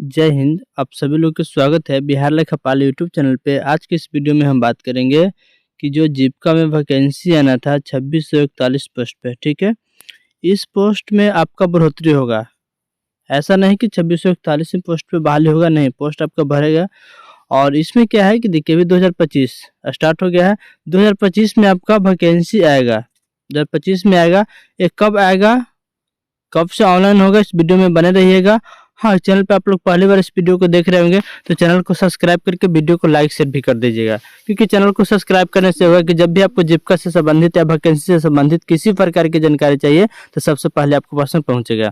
जय हिंद। आप सभी लोग का स्वागत है बिहार लेखापाल यूट्यूब चैनल पे। आज की इस वीडियो में हम बात करेंगे कि जो जीविका में वैकेंसी आना था 2641 पोस्ट पे, ठीक है। इस पोस्ट में आपका बढ़ोतरी होगा। ऐसा नहीं कि 2641 पोस्ट पे बहाली होगा, नहीं, पोस्ट आपका बढ़ेगा। और इसमें क्या है कि देखिए अभी 2025 स्टार्ट हो गया है। 2025 में आपका वैकेंसी आएगा, 2025 में आएगा। ये कब आएगा, कब से ऑनलाइन होगा, इस वीडियो में बने रहिएगा। हाँ, चैनल पे आप लोग पहली बार इस वीडियो को देख रहे होंगे तो चैनल को सब्सक्राइब करके वीडियो को लाइक शेयर भी कर दीजिएगा, क्योंकि चैनल को सब्सक्राइब करने से होगा कि जब भी आपको जीविका से संबंधित या वैकेंसी से संबंधित किसी प्रकार की जानकारी चाहिए तो सबसे पहले आपके पास में पहुंचेगा।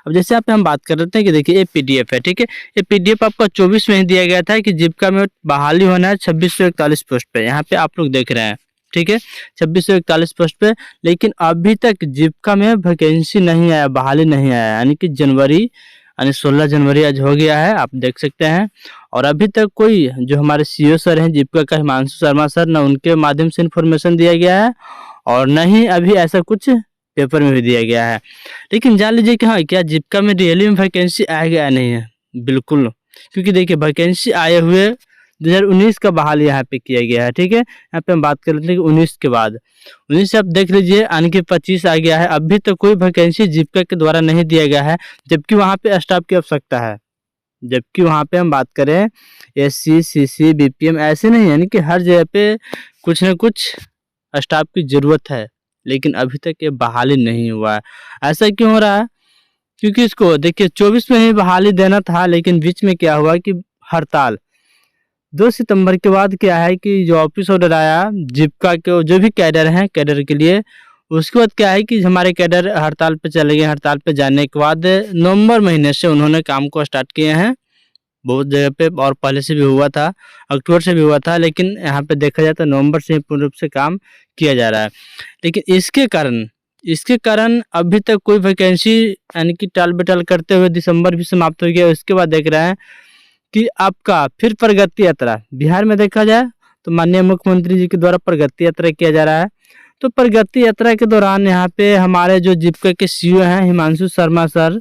अब जैसे आप हम बात कर रहे थे कि देखिए ये पीडीएफ है, ठीक है। ये पीडीएफ आपका 24 में ही दिया गया था कि जीविका में बहाली होना है 2641 पोस्ट पे। यहाँ पे आप लोग देख रहे हैं, ठीक है, 2641 पोस्ट पे। लेकिन अभी तक जीविका में वैकेंसी नहीं आया, बहाली नहीं आया, यानी कि जनवरी यानी 16 जनवरी आज हो गया है, आप देख सकते हैं। और अभी तक कोई जो हमारे सीईओ सर हैं जीविका का, हिमांशु शर्मा सर, न उनके माध्यम से इन्फॉर्मेशन दिया गया है और न ही अभी ऐसा कुछ पेपर में भी दिया गया है। लेकिन जान लीजिए कि हाँ, क्या जीविका में रियली में वैकेंसी आएगा या नहीं है, बिल्कुल। क्योंकि देखिए वैकेंसी आए हुए 2019 का बहाल यहाँ पे किया गया है, ठीक है। यहाँ पे हम बात कर लेते हैं कि 19 के बाद 19 से आप देख लीजिए यानी कि 25 आ गया है। अभी तक कोई वैकेंसी जीविका के द्वारा नहीं दिया गया है, जबकि वहाँ पे स्टाफ की आवश्यकता है। जबकि वहाँ पे हम बात करें एससी, सीसी, बीपीएम ऐसे नहीं, यानी कि हर जगह पे कुछ न कुछ स्टाफ की जरूरत है, लेकिन अभी तक ये बहाली नहीं हुआ है। ऐसा क्यों हो रहा है? क्योंकि इसको देखिए 24 में ही बहाली देना था, लेकिन बीच में क्या हुआ कि हड़ताल 2 सितंबर के बाद क्या है कि जो ऑफिस ऑर्डर आया जीविका के जो भी कैडर हैं, कैडर के लिए, उसके बाद क्या है कि हमारे कैडर हड़ताल पे चले गए। हड़ताल पे जाने के बाद नवंबर महीने से उन्होंने काम को स्टार्ट किए हैं बहुत जगह पे, और पहले से भी हुआ था, अक्टूबर से भी हुआ था, लेकिन यहाँ पे देखा जाए तो नवंबर से पूर्ण रूप से काम किया जा रहा है। लेकिन इसके कारण अभी तक कोई वैकेंसी यानी कि टाल बेटाल करते हुए दिसंबर भी समाप्त हो गया। उसके बाद देख रहे हैं कि आपका फिर प्रगति यात्रा बिहार में देखा जाए तो माननीय मुख्यमंत्री जी के द्वारा प्रगति यात्रा किया जा रहा है। तो प्रगति यात्रा के दौरान यहाँ पे हमारे जो जीविका के सीईओ हैं हिमांशु शर्मा सर,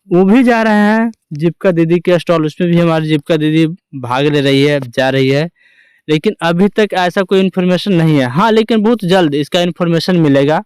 वो भी जा रहे हैं जीविका दीदी के स्टॉल, उसमें भी हमारी जीविका दीदी भाग ले रही है, जा रही है। लेकिन अभी तक ऐसा कोई इन्फॉर्मेशन नहीं है। हाँ, लेकिन बहुत जल्द इसका इन्फॉर्मेशन मिलेगा।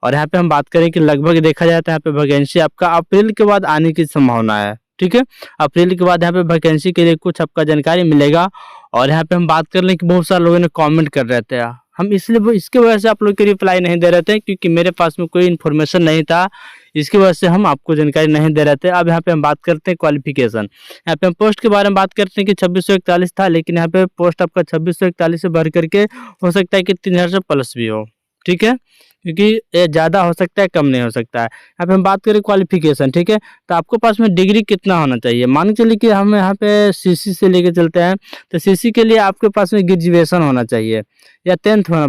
और यहाँ पे हम बात करें कि लगभग देखा जाए तो यहाँ पे वैकेंसी आपका अप्रैल के बाद आने की संभावना है, ठीक है। अप्रैल के बाद यहाँ पे वैकेंसी के लिए कुछ आपका जानकारी मिलेगा। और यहाँ पे हम बात कर लें कि बहुत सारे लोगों ने कमेंट कर रहे थे, हम इसलिए इसके वजह से आप लोग के रिप्लाई नहीं दे रहे थे, क्योंकि मेरे पास में कोई इन्फॉर्मेशन नहीं था, इसकी वजह से हम आपको जानकारी नहीं दे रहे थे। अब यहाँ पे हम बात करते हैं क्वालिफिकेशन। यहाँ पे हम पोस्ट के बारे में बात करते हैं कि 2641 था, लेकिन यहाँ पे पोस्ट आपका 2641 से भर करके हो सकता है कि 3000 से प्लस भी हो, ठीक है, क्योंकि ये ज़्यादा हो सकता है, कम नहीं हो सकता है। यहाँ पे हम बात करें क्वालिफिकेशन, ठीक है, तो आपके पास में डिग्री कितना होना चाहिए। मान के चलिए कि हम यहाँ पे सीसी से लेके चलते हैं, तो सीसी के लिए आपके पास में ग्रेजुएशन होना चाहिए या 10th होना,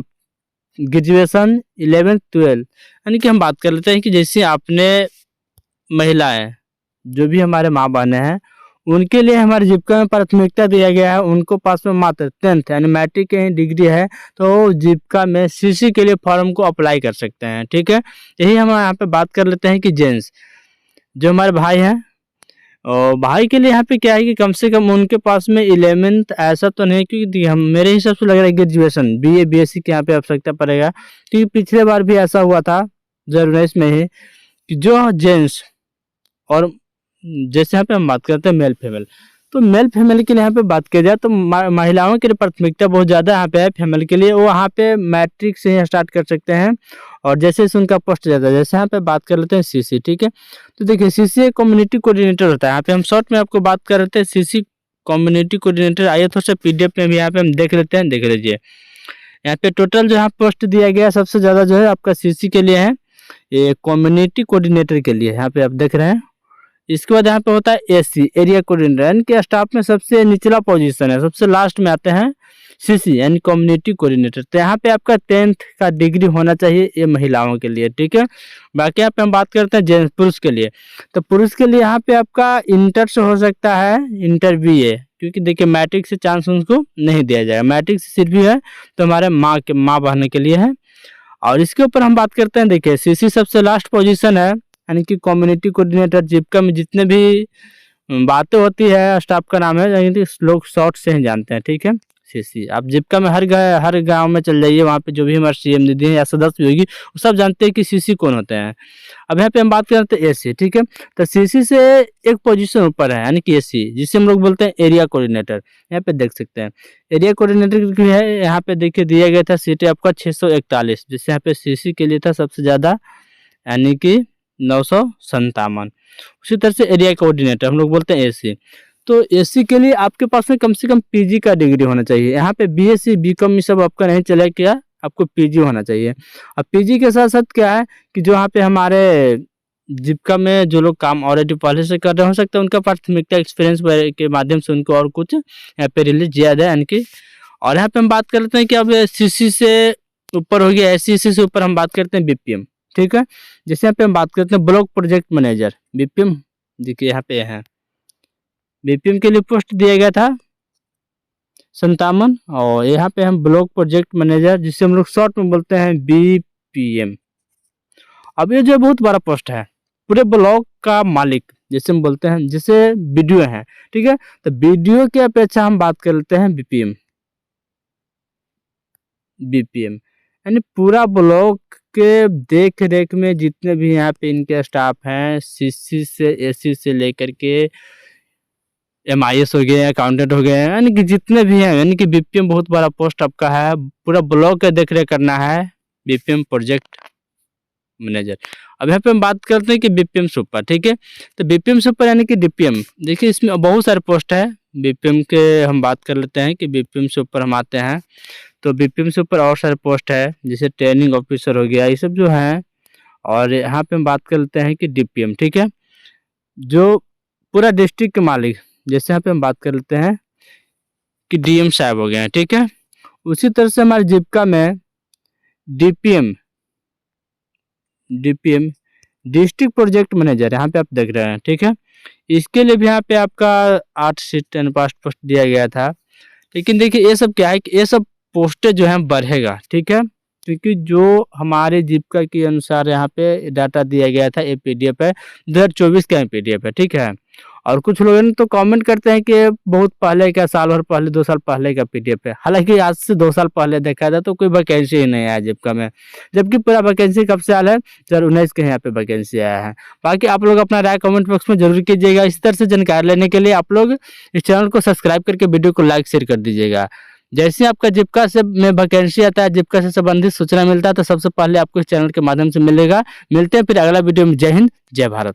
ग्रेजुएशन 11th 12। यानी कि हम बात कर लेते हैं कि जैसे आपने महिलाएं जो भी हमारे माँ बहनें हैं, उनके लिए हमारी जीविका में प्राथमिकता दिया गया है। उनको पास में मात्र 10th यानी मैट्रिक की डिग्री है, तो जीविका में सीसी के लिए फॉर्म को अप्लाई कर सकते हैं, ठीक है। यही हम यहाँ पे बात कर लेते हैं कि जेंट्स जो हमारे भाई हैं, और भाई के लिए यहाँ पे क्या है कि कम से कम उनके पास में 11th ऐसा तो नहीं, क्योंकि हम मेरे हिसाब से लग रहा है ग्रेजुएशन बीए बीएससी की यहाँ पे आवश्यकता पड़ेगा। क्योंकि पिछले बार भी ऐसा हुआ था 2019 में ही कि जो जेंट्स, और जैसे यहाँ पे हम बात करते हैं मेल फीमेल, तो मेल फीमेल के लिए यहाँ पे बात की जाए तो महिलाओं के लिए प्राथमिकता बहुत ज़्यादा यहाँ पे है। फीमेल के लिए वो यहाँ पे मैट्रिक से ही स्टार्ट कर सकते हैं, और जैसे जैसे उनका पोस्ट जाता है, जैसे यहाँ पे बात कर लेते हैं सीसी, ठीक है। तो देखिए सीसी कम्युनिटी कोऑर्डिनेटर होता है। यहाँ पे हम शॉर्ट में आपको बात कर रहे थे सीसी कम्युनिटी कोऑर्डिनेटर। आइए थोड़ा सा पीडीएफ में भी यहाँ पे हम देख लेते हैं, देख लीजिए। यहाँ पे टोटल जो यहाँ पोस्ट दिया गया सबसे ज़्यादा जो है आपका सीसी के लिए है, ये कम्युनिटी कोऑर्डिनेटर के लिए यहाँ पे आप देख रहे हैं। इसके बाद यहाँ पे होता है एसी एरिया कोऑर्डिनेटर, यानी कि स्टाफ में सबसे निचला पोजीशन है, सबसे लास्ट में आते हैं सीसी यानी कम्युनिटी कोऑर्डिनेटर। तो यहाँ पे आपका 10th का डिग्री होना चाहिए, ये महिलाओं के लिए, ठीक है। बाकी यहाँ पे हम बात करते हैं जेंट्स पुरुष के लिए, तो पुरुष के लिए यहाँ पे आपका इंटर से हो सकता है, इंटर बीए, क्योंकि देखिए मैट्रिक से चांस उनको नहीं दिया जाएगा। मैट्रिक से सिर्फ भी है तो हमारे माँ बहने के लिए है। और इसके ऊपर हम बात करते हैं, देखिए सीसी सबसे लास्ट पोजीशन है, यानी कि कम्युनिटी कोऑर्डिनेटर जीविका में जितने भी बातें होती है, स्टाफ का नाम है, लेकिन लोग शॉर्ट से ही जानते हैं, ठीक है। सीसी आप जीविका में हर गांव में चल जाइए, वहाँ पे जो भी हमारे सीएम दीदी हैं या सदस्य भी होगी, वो सब जानते हैं कि सीसी कौन होते हैं। अब यहाँ पे हम बात करते हैं एसी, ठीक है। तो सीसी से एक पोजीशन ऊपर है, यानी कि एसी, जिसे हम लोग बोलते हैं एरिया कोऑर्डिनेटर। यहाँ पे देख सकते हैं एरिया कोऑर्डिनेटर की है, यहाँ पे देखिए दिया गया था सीटें आपका 641, जिससे यहाँ पे सीसी के लिए था सबसे ज़्यादा, यानी कि 957। उसी तरह से एरिया कोऑर्डिनेटर हम लोग बोलते हैं एसी। तो एसी के लिए आपके पास में कम से कम पीजी का डिग्री होना चाहिए। यहाँ पे बीएससी बीकॉम ये सब आपका नहीं चलेगा, क्या आपको पीजी होना चाहिए। अब पीजी के साथ साथ क्या है कि जो यहाँ पे हमारे जीविका में जो लोग काम ऑलरेडी पहले से कर रहे हो सकते हैं, उनका प्राथमिकता एक्सपीरियंस के माध्यम से उनको और कुछ यहाँ पे रिलीज ज्यादा है, यानी कि। और यहाँ पे हम बात करते हैं कि अब सीसी से ऊपर हो गया, एससीसी से ऊपर हम बात करते हैं बीपीएम, ठीक है। जैसे यहाँ पे हम बात करते हैं ब्लॉक प्रोजेक्ट मैनेजर, बीपीएम देखिए यहाँ पे है। बीपीएम के लिए पोस्ट दिया गया था 57, और यहाँ पे हम ब्लॉक प्रोजेक्ट मैनेजर, जिसे हम लोग शॉर्ट में बोलते हैं बीपीएम। अब ये जो बहुत बड़ा पोस्ट है, पूरे ब्लॉक का मालिक जैसे हम बोलते हैं, जैसे बीडीओ है, ठीक है। तो बीडीओ की अपेक्षा हम बात कर लेते हैं बीपीएम। बीपीएम यानी पूरा ब्लॉक के देख रेख में जितने भी यहाँ पे इनके स्टाफ हैं, सीसी से एसी से लेकर के एमआईएस हो गए, अकाउंटेंट हो गए, यानी कि जितने भी हैं, यानी कि बीपीएम बहुत बड़ा पोस्ट आपका है। पूरा ब्लॉक का देख रेख करना है, बीपीएम प्रोजेक्ट मैनेजर। अब यहाँ पे हम बात करते हैं कि बीपीएम सुपर, ठीक है। तो बीपीएम सुपर यानी कि डीपीएम, देखिए इसमें बहुत सारे पोस्ट है बीपीएम के। हम बात कर लेते हैं कि बीपीएम से ऊपर हम आते हैं, तो बीपीएम से ऊपर और सारे पोस्ट है, जैसे ट्रेनिंग ऑफिसर हो गया, ये सब जो है। और यहाँ पे हम बात कर लेते हैं कि डीपीएम, ठीक है, जो पूरा डिस्ट्रिक्ट के मालिक, जैसे यहाँ पे हम बात कर लेते हैं कि डीएम साहब हो गए हैं, ठीक है। उसी तरह से हमारे जीविका में डीपीएम डिस्ट्रिक्ट प्रोजेक्ट मैनेजर, यहाँ पे आप देख रहे हैं, ठीक है। इसके लिए भी यहाँ पे आपका 8 सीट पास्ट पोस्ट दिया गया था। लेकिन देखिए ये सब क्या है कि ये सब पोस्टें जो है बढ़ेगा, ठीक है, क्योंकि जो हमारे जीविका के अनुसार यहाँ पे डाटा दिया गया था, ये पीडीएफ है 2024 का पीडीएफ है, ठीक है। और कुछ लोग तो कमेंट करते हैं कि बहुत पहले का, साल भर पहले, 2 साल पहले का पीडीएफ है। हालांकि आज से 2 साल पहले देखा जाए तो कोई वैकेंसी ही नहीं आया जीविका में, जबकि पूरा वैकेंसी कब से आया है, 2019 के यहाँ पे वैकेंसी आया है। बाकी आप लोग अपना राय कमेंट बॉक्स में जरूर कीजिएगा। इस तरह से जानकारी लेने के लिए आप लोग इस चैनल को सब्सक्राइब करके वीडियो को लाइक शेयर कर दीजिएगा। जैसे आपका जीविका से में वैकेंसी आता है, जीविका से संबंधित सूचना मिलता है, तो सबसे पहले आपको इस चैनल के माध्यम से मिलेगा। मिलते हैं फिर अगला वीडियो में। जय हिंद, जय भारत।